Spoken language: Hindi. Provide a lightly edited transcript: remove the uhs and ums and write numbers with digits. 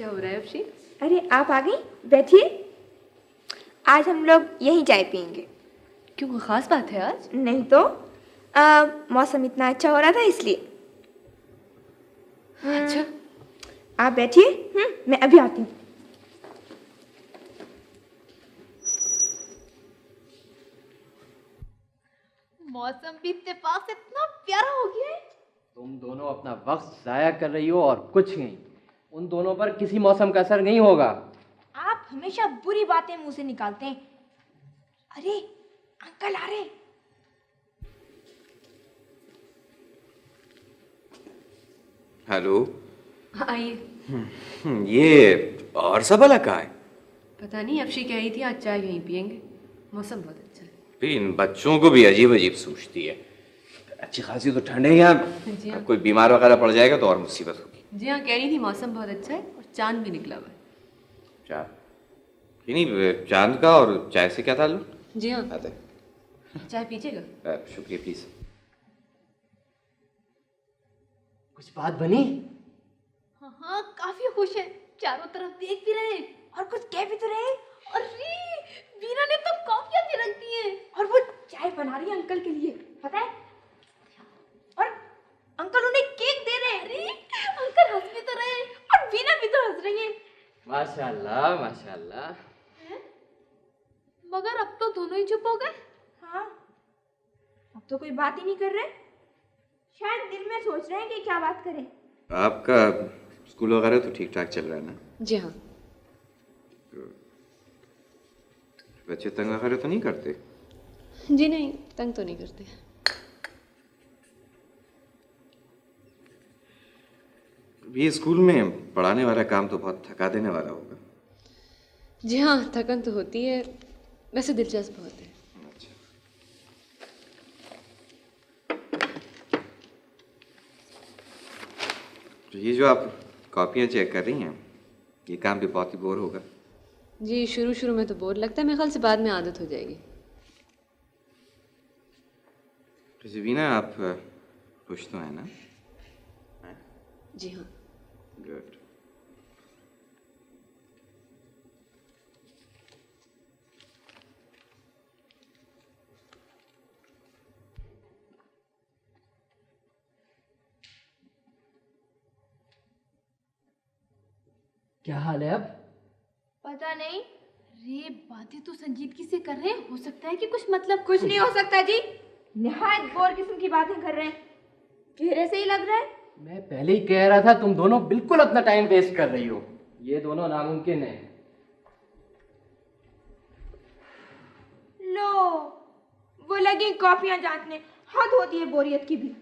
क्या हो रहा है अफशी? अरे आप आ गई, बैठिए। आज हम लोग यहीं चाय पियेंगे। क्यों, कोई खास बात है आज? नहीं तो मौसम इतना अच्छा हो रहा था इसलिए। अच्छा, आप बैठिए, मैं अभी आती हूँ। मौसम भी इत्तेफाक से इतना प्यारा हो गया है। तुम दोनों अपना वक्त जाया कर रही हो और कुछ नहीं। उन दोनों पर किसी मौसम का असर नहीं होगा। आप हमेशा बुरी बातें मुंह से निकालते हैं। अरे अंकल आ रहे। हेलो। आइए। ये और सबला कहाँ है? पता नहीं, अफशी कह रही थी आज चाय यहीं पियेंगे, मौसम बहुत अच्छा है। भी इन बच्चों को भी अजीब अजीब सूझती है। अच्छी खासी तो ठंड है यहाँ। जी हाँ। अब कोई बीमार वगैरह पड़ जाएगा तो और मुसीबत होगी। जी हाँ, कह रही थी मौसम बहुत अच्छा है और चांद भी निकला हुआ है। चांद? नहीं, चांद का और चाय से क्या ताल्लुक? जी हाँ, आते। चाय पीजिएगा। शुक्रिया, प्लीज। कुछ बात बनी? हाँ हाँ, काफी खुश है, चारों तरफ देख भी रहे और कुछ कह भी तो रहे। अरे वीना ने तो कॉफियां भी रख दी हैं। और वो चाय बना रही है अंकल के लिए, पता है। और अंकल उन्हें केक दे रहे हैं। अरे अंकल हंस भी तो रहे और वीना भी तो हंस रही है। माशाल्लाह माशाल्लाह। मगर अब तो दोनों ही चुप हो गए। हाँ, अब तो कोई बात ही नहीं कर रहे। शायद दिल में सोच रहे हैं कि क्या बात करें। आपका स्कूल वगैरह तो ठीक ठाक चल रहा है ना? जी हाँ। बच्चे तंग वगैरह तो नहीं करते? जी नहीं, तंग तो नहीं करते। ये स्कूल में पढ़ाने वाला काम तो बहुत थका देने वाला होगा। जी हाँ, थकन तो होती है, वैसे दिलचस्प बहुत है। अच्छा। तो ये जो आप कॉपियाँ चेक कर रही हैं, ये काम भी बहुत ही बोर होगा। जी शुरू शुरू में तो बोर लगता है, मेरे ख्याल से बाद में आदत हो जाएगी। रीना, आप खुश तो हैं ना? जी हाँ। गुड। क्या हाल है अब? पता नहीं, अरे बातें तो संजीदगी से कर रहे हैं, हो सकता है कि कुछ मतलब। कुछ नहीं हो सकता जी। निहायत बोर किस्म की बातें कर रहे हैं। चेहरे से ही लग रहा है। मैं पहले ही कह रहा था, तुम दोनों बिल्कुल अपना टाइम वेस्ट कर रही हो। ये दोनों नामुमकिन है। लो, वो लगी कॉफियां जांचने। हद होती है बोरियत की भी।